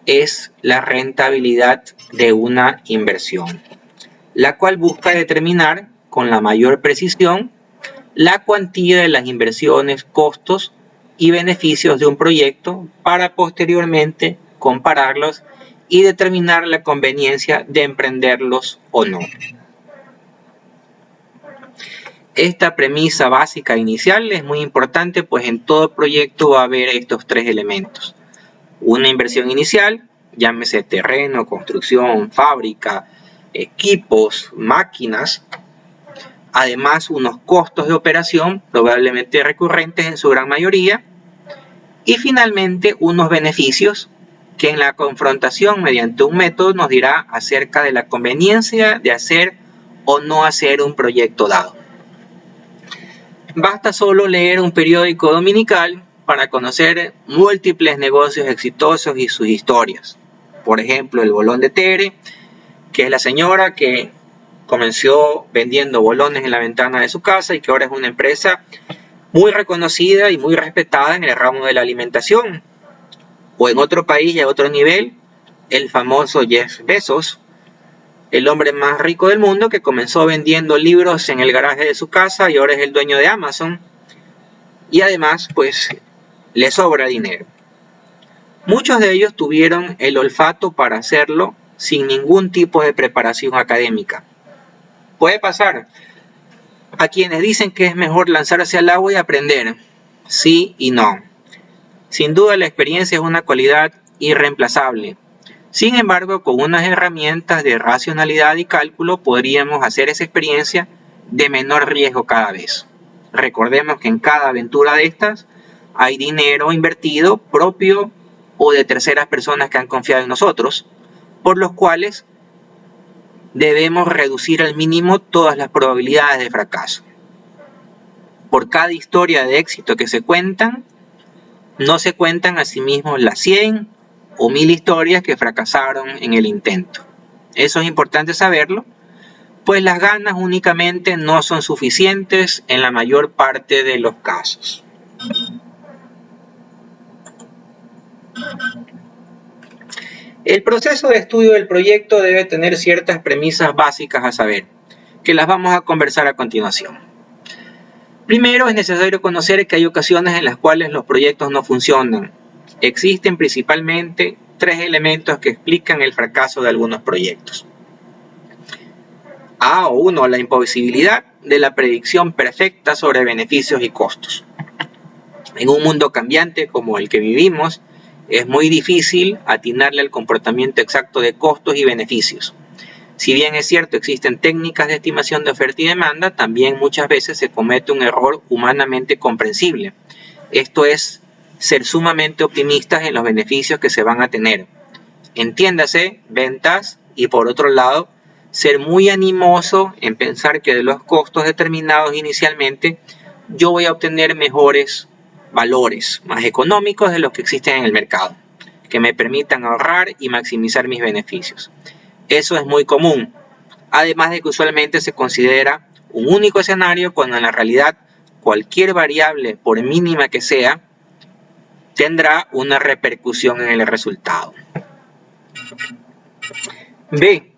es la rentabilidad de una inversión, la cual busca determinar con la mayor precisión la cuantía de las inversiones, costos y beneficios de un proyecto para posteriormente compararlos y determinar la conveniencia de emprenderlos o no. Esta premisa básica inicial es muy importante, pues en todo proyecto va a haber estos tres elementos. Una inversión inicial, llámese terreno, construcción, fábrica, equipos, máquinas. Además, unos costos de operación, probablemente recurrentes en su gran mayoría. Y finalmente, unos beneficios que en la confrontación mediante un método nos dirá acerca de la conveniencia de hacer o no hacer un proyecto dado. Basta solo leer un periódico dominical para conocer múltiples negocios exitosos y sus historias. Por ejemplo, el Bolón de Tere, que es la señora que comenzó vendiendo bolones en la ventana de su casa y que ahora es una empresa muy reconocida y muy respetada en el ramo de la alimentación. O en otro país y a otro nivel, el famoso Jeff Bezos, el hombre más rico del mundo, que comenzó vendiendo libros en el garaje de su casa y ahora es el dueño de Amazon. Y además, pues, le sobra dinero. Muchos de ellos tuvieron el olfato para hacerlo sin ningún tipo de preparación académica. Puede pasar. A quienes dicen que es mejor lanzarse al agua y aprender. Sí y no. Sin duda la experiencia es una cualidad irreemplazable. Sin embargo, con unas herramientas de racionalidad y cálculo podríamos hacer esa experiencia de menor riesgo cada vez. Recordemos que en cada aventura de estas hay dinero invertido propio o de terceras personas que han confiado en nosotros, por los cuales debemos reducir al mínimo todas las probabilidades de fracaso. Por cada historia de éxito que se cuentan, no se cuentan asimismo las 100 o 1000 historias que fracasaron en el intento. Eso es importante saberlo, pues las ganas únicamente no son suficientes en la mayor parte de los casos. El proceso de estudio del proyecto debe tener ciertas premisas básicas a saber, que las vamos a conversar a continuación. Primero, es necesario conocer que hay ocasiones en las cuales los proyectos no funcionan. Existen principalmente tres elementos que explican el fracaso de algunos proyectos. A1. La imposibilidad de la predicción perfecta sobre beneficios y costos. En un mundo cambiante como el que vivimos, es muy difícil atinarle al comportamiento exacto de costos y beneficios. Si bien es cierto, existen técnicas de estimación de oferta y demanda, también muchas veces se comete un error humanamente comprensible. Esto es ser sumamente optimistas en los beneficios que se van a tener. Entiéndase, ventas, y por otro lado, ser muy animoso en pensar que de los costos determinados inicialmente, yo voy a obtener mejores valores más económicos de los que existen en el mercado, que me permitan ahorrar y maximizar mis beneficios. Eso es muy común, además de que usualmente se considera un único escenario cuando en la realidad cualquier variable, por mínima que sea, tendrá una repercusión en el resultado. B.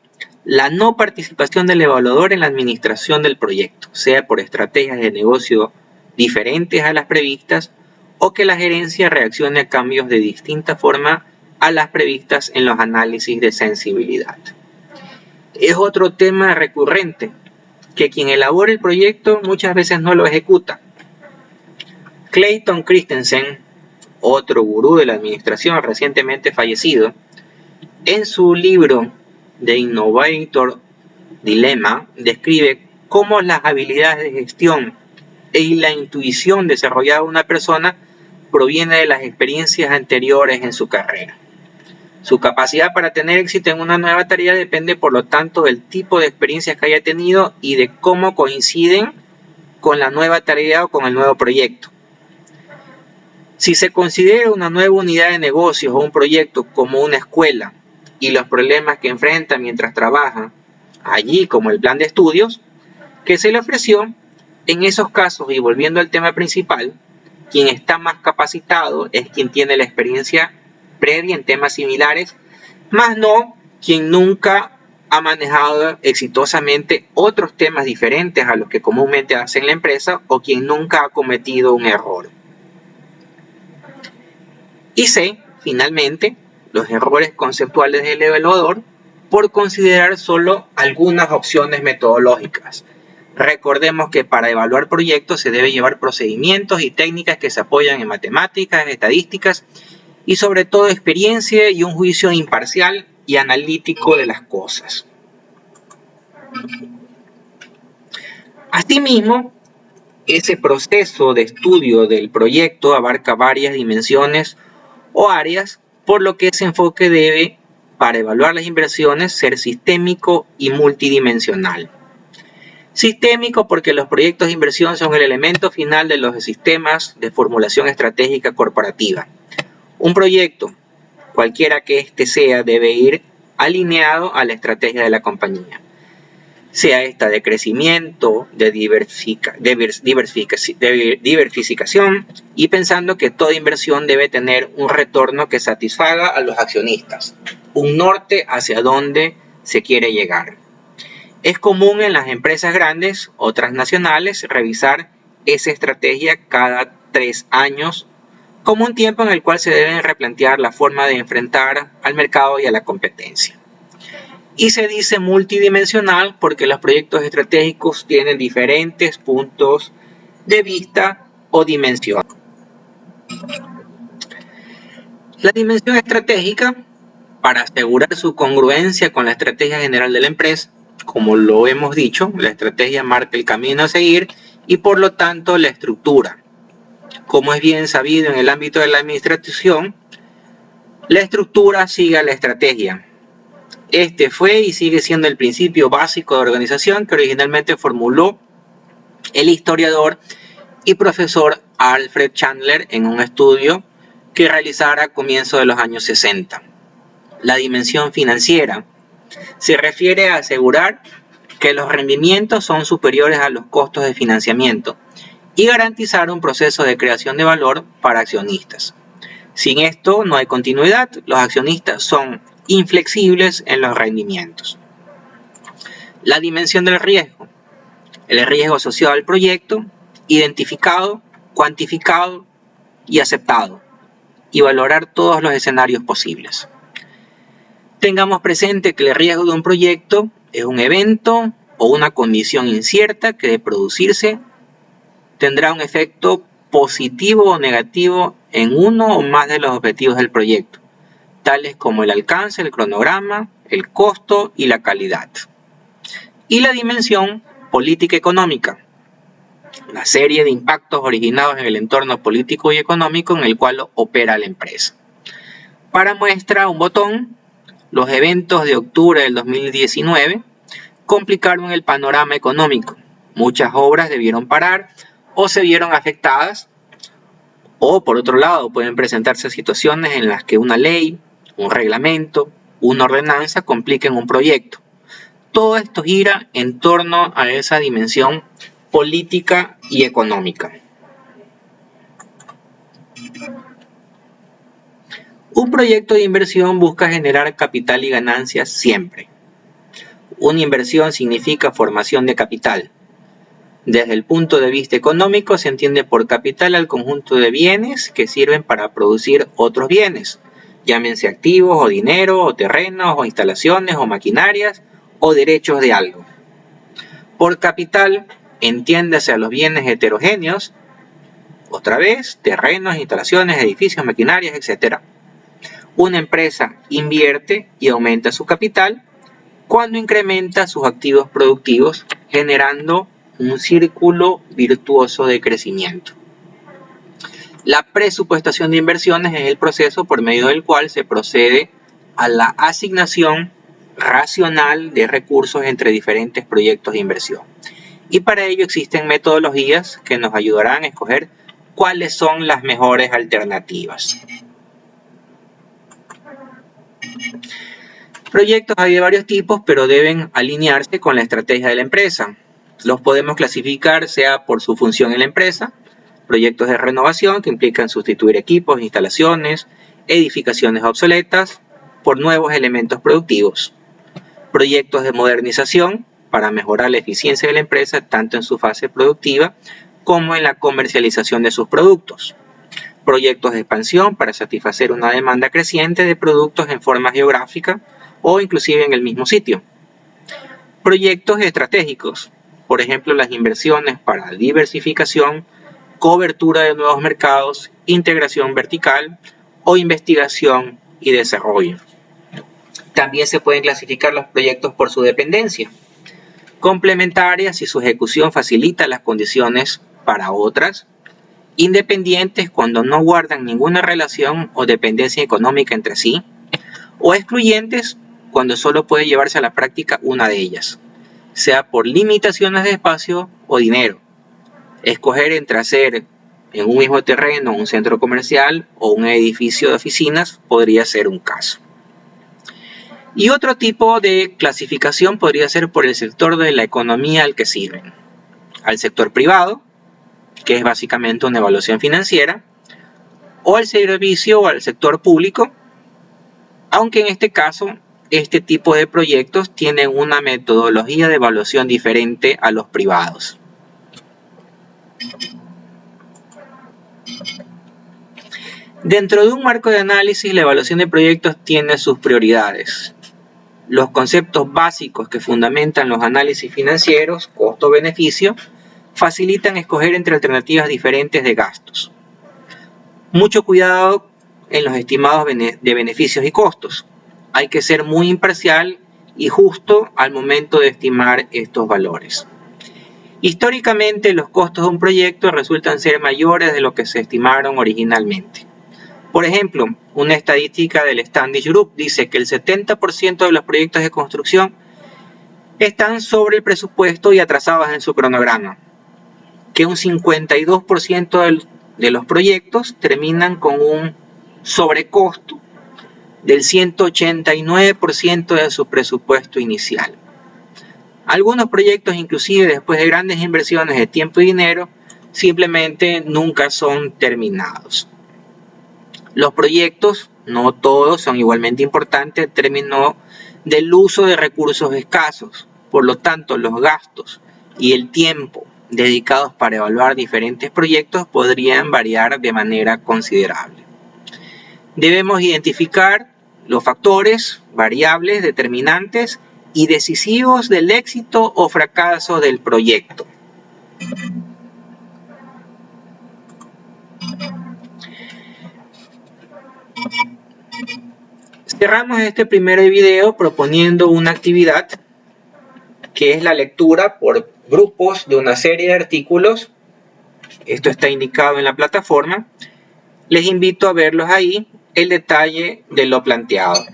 La no participación del evaluador en la administración del proyecto, sea por estrategias de negocio diferentes a las previstas o que la gerencia reaccione a cambios de distinta forma a las previstas en los análisis de sensibilidad. Es otro tema recurrente, que quien elabora el proyecto muchas veces no lo ejecuta. Clayton Christensen, otro gurú de la administración recientemente fallecido, en su libro The Innovator Dilemma describe cómo las habilidades de gestión y la intuición desarrollada de una persona proviene de las experiencias anteriores en su carrera. Su capacidad para tener éxito en una nueva tarea depende, por lo tanto, del tipo de experiencias que haya tenido y de cómo coinciden con la nueva tarea o con el nuevo proyecto. Si se considera una nueva unidad de negocios o un proyecto como una escuela y los problemas que enfrenta mientras trabaja allí, como el plan de estudios que se le ofreció, en esos casos, y volviendo al tema principal, quien está más capacitado es quien tiene la experiencia previa en temas similares, más no quien nunca ha manejado exitosamente otros temas diferentes a los que comúnmente hace en la empresa o quien nunca ha cometido un error. Y C, finalmente, los errores conceptuales del evaluador por considerar solo algunas opciones metodológicas. Recordemos que para evaluar proyectos se debe llevar procedimientos y técnicas que se apoyan en matemáticas, estadísticas y sobre todo experiencia y un juicio imparcial y analítico de las cosas. Asimismo, ese proceso de estudio del proyecto abarca varias dimensiones o áreas, por lo que ese enfoque debe, para evaluar las inversiones, ser sistémico y multidimensional. Sistémico porque los proyectos de inversión son el elemento final de los sistemas de formulación estratégica corporativa. Un proyecto, cualquiera que éste sea, debe ir alineado a la estrategia de la compañía, sea esta de crecimiento, de diversificación y pensando que toda inversión debe tener un retorno que satisfaga a los accionistas, un norte hacia donde se quiere llegar. Es común en las empresas grandes o transnacionales revisar esa estrategia cada 3 años como un tiempo en el cual se deben replantear la forma de enfrentar al mercado y a la competencia. Y se dice multidimensional porque los proyectos estratégicos tienen diferentes puntos de vista o dimensión. La dimensión estratégica, para asegurar su congruencia con la estrategia general de la empresa, como lo hemos dicho, la estrategia marca el camino a seguir y por lo tanto la estructura. Como es bien sabido en el ámbito de la administración, la estructura sigue a la estrategia. Este fue y sigue siendo el principio básico de organización que originalmente formuló el historiador y profesor Alfred Chandler en un estudio que realizara a comienzos de los años 60. La dimensión financiera se refiere a asegurar que los rendimientos son superiores a los costos de financiamiento y garantizar un proceso de creación de valor para accionistas. Sin esto no hay continuidad, los accionistas son inflexibles en los rendimientos. La dimensión del riesgo, el riesgo asociado al proyecto, identificado, cuantificado y aceptado, y valorar todos los escenarios posibles. Tengamos presente que el riesgo de un proyecto es un evento o una condición incierta que de producirse tendrá un efecto positivo o negativo en uno o más de los objetivos del proyecto, tales como el alcance, el cronograma, el costo y la calidad. Y la dimensión política económica, la serie de impactos originados en el entorno político y económico en el cual opera la empresa. Para muestra un botón, los eventos de octubre del 2019 complicaron el panorama económico. Muchas obras debieron parar o se vieron afectadas, o por otro lado pueden presentarse situaciones en las que una ley, un reglamento, una ordenanza compliquen un proyecto. Todo esto gira en torno a esa dimensión política y económica. Un proyecto de inversión busca generar capital y ganancias siempre. Una inversión significa formación de capital. Desde el punto de vista económico se entiende por capital al conjunto de bienes que sirven para producir otros bienes, llámense activos o dinero o terrenos o instalaciones o maquinarias o derechos de algo. Por capital entiéndase a los bienes heterogéneos, otra vez, terrenos, instalaciones, edificios, maquinarias, etc. Una empresa invierte y aumenta su capital cuando incrementa sus activos productivos, generando un círculo virtuoso de crecimiento. La presupuestación de inversiones es el proceso por medio del cual se procede a la asignación racional de recursos entre diferentes proyectos de inversión. Y para ello existen metodologías que nos ayudarán a escoger cuáles son las mejores alternativas. Proyectos hay de varios tipos, pero deben alinearse con la estrategia de la empresa. Los podemos clasificar sea por su función en la empresa, proyectos de renovación que implican sustituir equipos, instalaciones, edificaciones obsoletas por nuevos elementos productivos. Proyectos de modernización para mejorar la eficiencia de la empresa tanto en su fase productiva como en la comercialización de sus productos. Proyectos de expansión para satisfacer una demanda creciente de productos en forma geográfica o inclusive en el mismo sitio. Proyectos estratégicos, por ejemplo las inversiones para diversificación, cobertura de nuevos mercados, integración vertical o investigación y desarrollo. También se pueden clasificar los proyectos por su dependencia, complementarias si su ejecución facilita las condiciones para otras, independientes cuando no guardan ninguna relación o dependencia económica entre sí, o excluyentes cuando solo puede llevarse a la práctica una de ellas, sea por limitaciones de espacio o dinero. Escoger entre hacer en un mismo terreno un centro comercial o un edificio de oficinas podría ser un caso. Y otro tipo de clasificación podría ser por el sector de la economía al que sirven. Al sector privado, que es básicamente una evaluación financiera, o al servicio o al sector público, aunque en este caso este tipo de proyectos tienen una metodología de evaluación diferente a los privados. Dentro de un marco de análisis, la evaluación de proyectos tiene sus prioridades. Los conceptos básicos que fundamentan los análisis financieros, costo-beneficio, facilitan escoger entre alternativas diferentes de gastos. Mucho cuidado en los estimados de beneficios y costos. Hay que ser muy imparcial y justo al momento de estimar estos valores. Históricamente, los costos de un proyecto resultan ser mayores de lo que se estimaron originalmente. Por ejemplo, una estadística del Standish Group dice que el 70% de los proyectos de construcción están sobre el presupuesto y atrasados en su cronograma, que un 52% de los proyectos terminan con un sobrecosto del 189% de su presupuesto inicial. Algunos proyectos, inclusive después de grandes inversiones de tiempo y dinero, simplemente nunca son terminados. Los proyectos, no todos, son igualmente importantes en términos del uso de recursos escasos. Por lo tanto, los gastos y el tiempo dedicados para evaluar diferentes proyectos podrían variar de manera considerable. Debemos identificar los factores, variables, determinantes y decisivos del éxito o fracaso del proyecto. Cerramos este primer video proponiendo una actividad que es la lectura por grupos de una serie de artículos. Esto está indicado en la plataforma. Les invito a verlos ahí, el detalle de lo planteado.